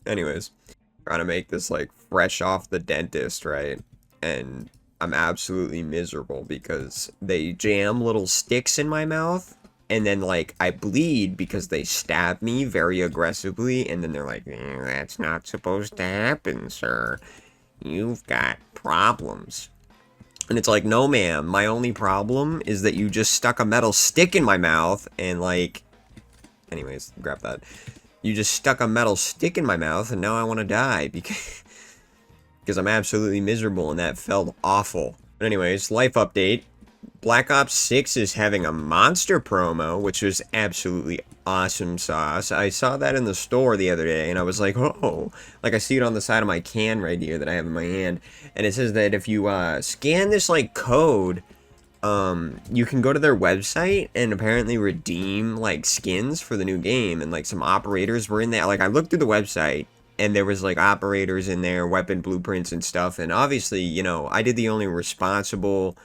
Anyways, trying to make this like fresh off the dentist, right? And I'm absolutely miserable because they jam little sticks in my mouth and then like I bleed because they stab me very aggressively and then they're like, that's not supposed to happen, sir. You've got problems. And it's like, no, ma'am, my only problem is that you just stuck a metal stick in my mouth and like, anyways, grab that. You just stuck a metal stick in my mouth and now I want to die because I'm absolutely miserable and that felt awful. But anyways, life update. Black Ops 6 is having a monster promo, which was absolutely awesome sauce. I saw that in the store the other day, and I was like, oh, like I see it on the side of my can right here that I have in my hand, and it says that if you scan this like code, you can go to their website and apparently redeem like skins for the new game, and like some operators were in there. Like I looked through the website, and there was like operators in there, weapon blueprints and stuff, and obviously, you know, I did the only responsible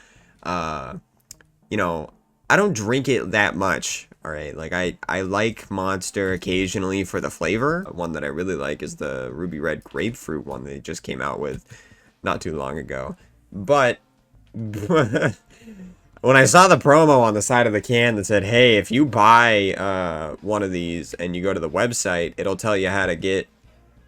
you know, I don't drink it that much, alright? Like, I like Monster occasionally for the flavor. One that I really like is the Ruby Red Grapefruit one they just came out with not too long ago. But, when I saw the promo on the side of the can that said, hey, if you buy one of these and you go to the website, it'll tell you how to get,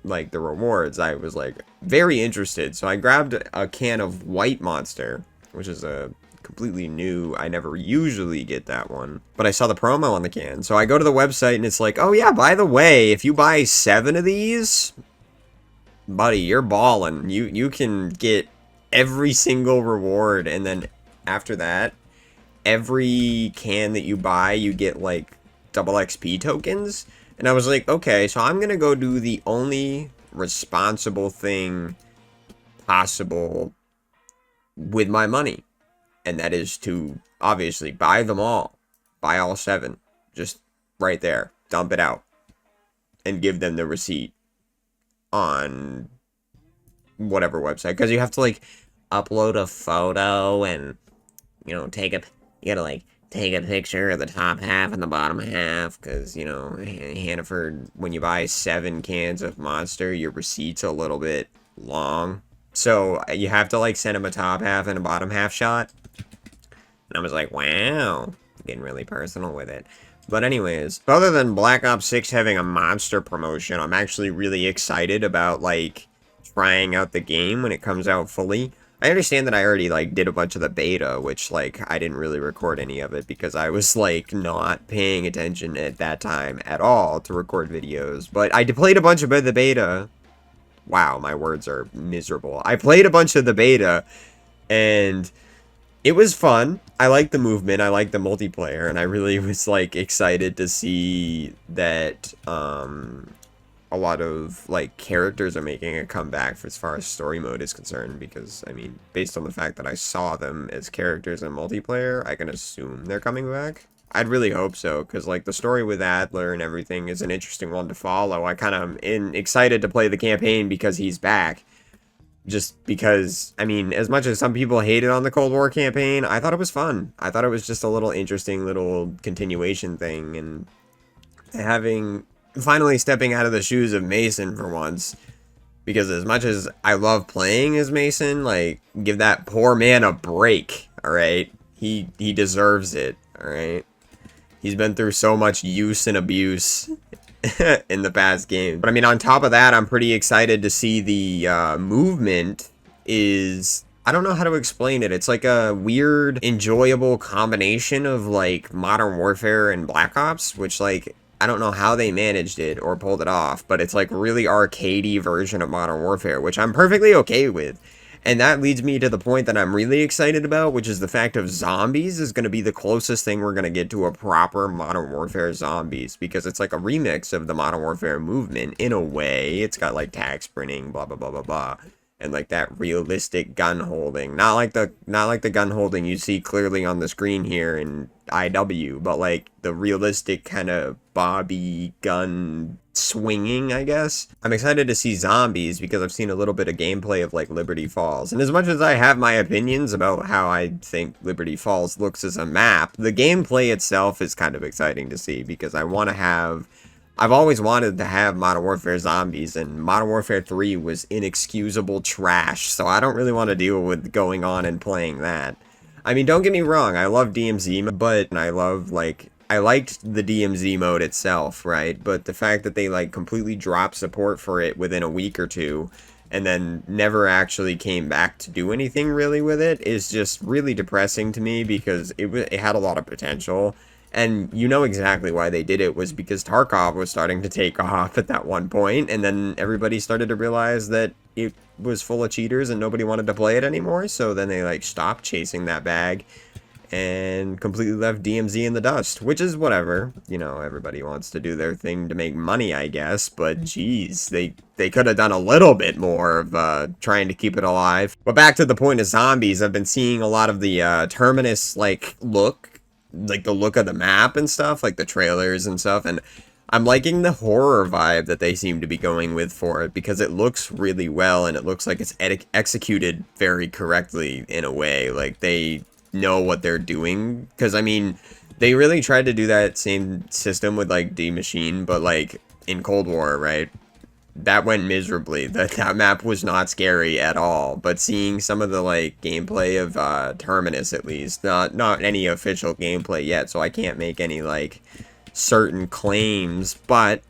like, the rewards, I was, like, very interested. So I grabbed a can of White Monster, which is a completely new. I never usually get that one, but I saw the promo on the can. So I go to the website and it's like, oh yeah, by the way, if you buy 7 of these, buddy, you're balling. You can get every single reward, and then after that, every can that you buy, you get like double XP tokens. And I was like, okay, so I'm gonna go do the only responsible thing possible with my money. And that is to, obviously, buy them all. Buy all 7. Just right there. Dump it out. And give them the receipt on whatever website. Because you have to, like, upload a photo and, you know, you gotta, like, take a picture of the top half and the bottom half. Because, you know, Hannaford, when you buy 7 cans of Monster, your receipt's a little bit long. So you have to, like, send him a top half and a bottom half shot. And I was like, wow, getting really personal with it. But anyways, other than Black Ops 6 having a monster promotion, I'm actually really excited about, like, trying out the game when it comes out fully. I understand that I already, like, did a bunch of the beta, which, like, I didn't really record any of it because I was, like, not paying attention at that time at all to record videos. But I played a bunch of the beta. Wow, my words are miserable. I played a bunch of the beta, and it was fun. I liked the movement. I liked the multiplayer, and I really was like excited to see that a lot of like characters are making a comeback for as far as story mode is concerned. Because I mean, based on the fact that I saw them as characters in multiplayer, I can assume they're coming back. I'd really hope so, because like the story with Adler and everything is an interesting one to follow. I kind of am excited to play the campaign because he's back. Just because, I mean, as much as some people hated on the Cold War campaign, I thought it was fun. I thought it was just a little interesting little continuation thing, and finally stepping out of the shoes of Mason for once, because as much as I love playing as Mason, like, give that poor man a break, alright? He deserves it, alright? He's been through so much use and abuse in the past game. But I mean, on top of that, I'm pretty excited to see the movement is, I don't know how to explain it. It's like a weird, enjoyable combination of like Modern Warfare and Black Ops, which like, I don't know how they managed it or pulled it off, but it's like really arcadey version of Modern Warfare, which I'm perfectly okay with. And that leads me to the point that I'm really excited about, which is the fact of zombies is going to be the closest thing we're going to get to a proper Modern Warfare zombies, because it's like a remix of the Modern Warfare movement in a way. It's got like tag sprinting, blah, blah, blah, blah, blah. And like that realistic gun holding. Not like the gun holding you see clearly on the screen here in IW, but like the realistic kind of bobby gun swinging, I guess. I'm excited to see zombies because I've seen a little bit of gameplay of like Liberty Falls. And as much as I have my opinions about how I think Liberty Falls looks as a map, the gameplay itself is kind of exciting to see because I want to have I've always wanted to have Modern Warfare Zombies, and Modern Warfare 3 was inexcusable trash, so I don't really want to deal with going on and playing that. I mean, don't get me wrong, I love DMZ, but I love, like, I liked the DMZ mode itself, right? But the fact that they, like, completely dropped support for it within a week or two, and then never actually came back to do anything really with it, is just really depressing to me, because it had a lot of potential. And you know exactly why they did it, was because Tarkov was starting to take off at that one point, and then everybody started to realize that it was full of cheaters and nobody wanted to play it anymore, so then they, like, stopped chasing that bag and completely left DMZ in the dust, which is whatever. You know, everybody wants to do their thing to make money, I guess, but geez, they could have done a little bit more of trying to keep it alive. But back to the point of zombies, I've been seeing a lot of the Terminus, like, like the look of the map and stuff, like the trailers and stuff, and I'm liking the horror vibe that they seem to be going with for it, because it looks really well, and it looks like it's executed very correctly in a way. Like, they know what they're doing, because, I mean, they really tried to do that same system with, like, D Machine, but, like, in Cold War, right? That went miserably. That map was not scary at all. But seeing some of the, like, gameplay of Terminus, at least, not any official gameplay yet, so I can't make any, like, certain claims, but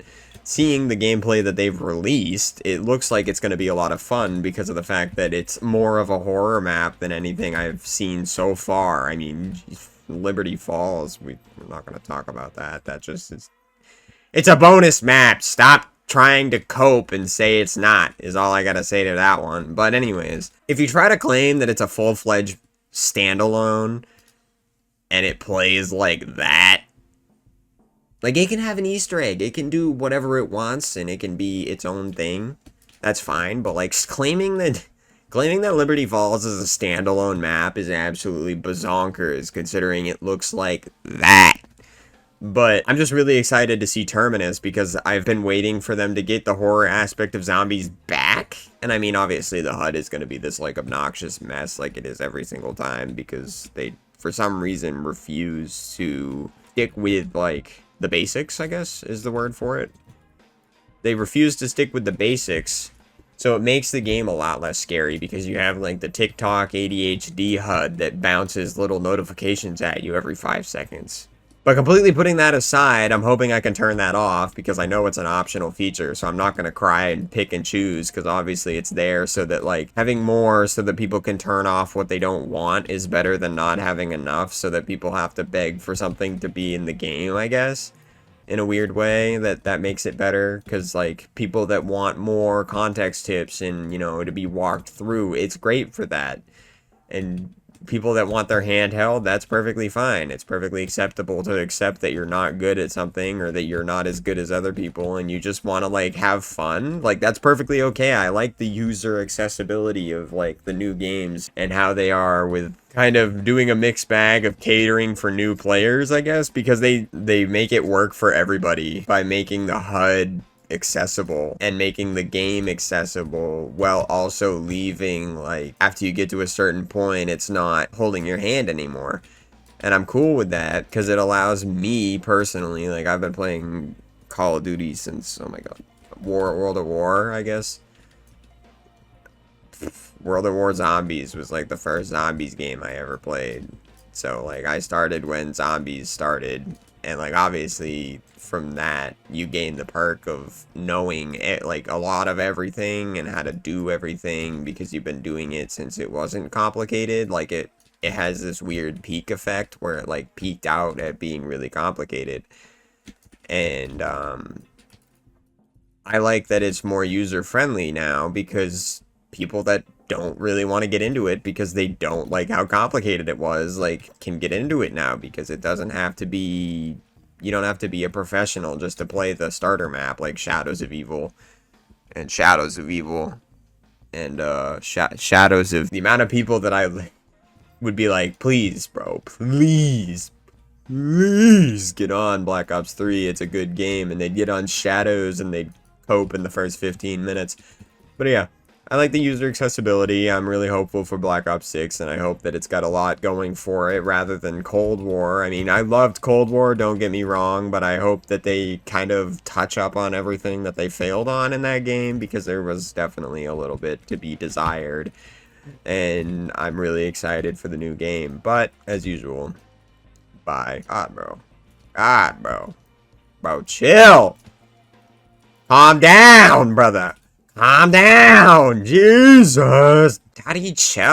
seeing the gameplay that they've released, it looks like it's going to be a lot of fun because of the fact that it's more of a horror map than anything I've seen so far. I mean, Liberty Falls, we're not going to talk about that. That just is... It's a bonus map. Stop trying to cope and say it's not, is all I gotta say to that one. But anyways, if you try to claim that it's a full-fledged standalone and it plays like that, like, it can have an Easter egg, it can do whatever it wants, and it can be its own thing, that's fine. But, like, claiming that Liberty Falls is a standalone map is absolutely bazonkers, considering it looks like that. But I'm just really excited to see Terminus, because I've been waiting for them to get the horror aspect of zombies back. And I mean, obviously the HUD is going to be this, like, obnoxious mess like it is every single time, because they, for some reason, refuse to stick with, like, the basics, I guess, is the word for it. They refuse to stick with the basics, so it makes the game a lot less scary, because you have, like, the TikTok ADHD HUD that bounces little notifications at you every 5 seconds. But completely putting that aside, I'm hoping I can turn that off, because I know it's an optional feature, so I'm not going to cry and pick and choose, because obviously it's there so that, like, having more so that people can turn off what they don't want is better than not having enough so that people have to beg for something to be in the game, I guess. In a weird way, that makes it better, because, like, people that want more context tips and, you know, to be walked through, it's great for that. And people that want their hand held, that's perfectly fine. It's perfectly acceptable to accept that you're not good at something, or that you're not as good as other people, and you just want to, like, have fun. Like, that's perfectly okay. I like the user accessibility of, like, the new games and how they are with kind of doing a mixed bag of catering for new players, I guess, because they make it work for everybody by making the HUD accessible and making the game accessible, while also leaving, like, after you get to a certain point, it's not holding your hand anymore. And I'm cool with that, because it allows me personally, like, I've been playing Call of Duty since, oh my god, World of War, I guess. World of War Zombies was, like, the first zombies game I ever played. So, like, I started when zombies started, and, like, obviously from that you gain the perk of knowing it, like, a lot of everything and how to do everything, because you've been doing it since it wasn't complicated. Like, it has this weird peak effect where it, like, peaked out at being really complicated. And I like that it's more user friendly now, because people that don't really want to get into it because they don't like how complicated it was, like, can get into it now, because it doesn't have to be, you don't have to be a professional just to play the starter map, like Shadows of Evil and Shadows of Evil and Shadows of... The amount of people that I would be like, please, bro, please get on Black Ops 3, it's a good game, and they'd get on Shadows and they'd cope in the first 15 minutes. But yeah, I like the user accessibility. I'm really hopeful for Black Ops 6, and I hope that it's got a lot going for it rather than Cold War. I mean, I loved Cold War, don't get me wrong, but I hope that they kind of touch up on everything that they failed on in that game, because there was definitely a little bit to be desired. And I'm really excited for the new game. But, as usual, bye. God, bro. God, bro. Bro, chill! Calm down, brother! Calm down! Jesus! Daddy, chill!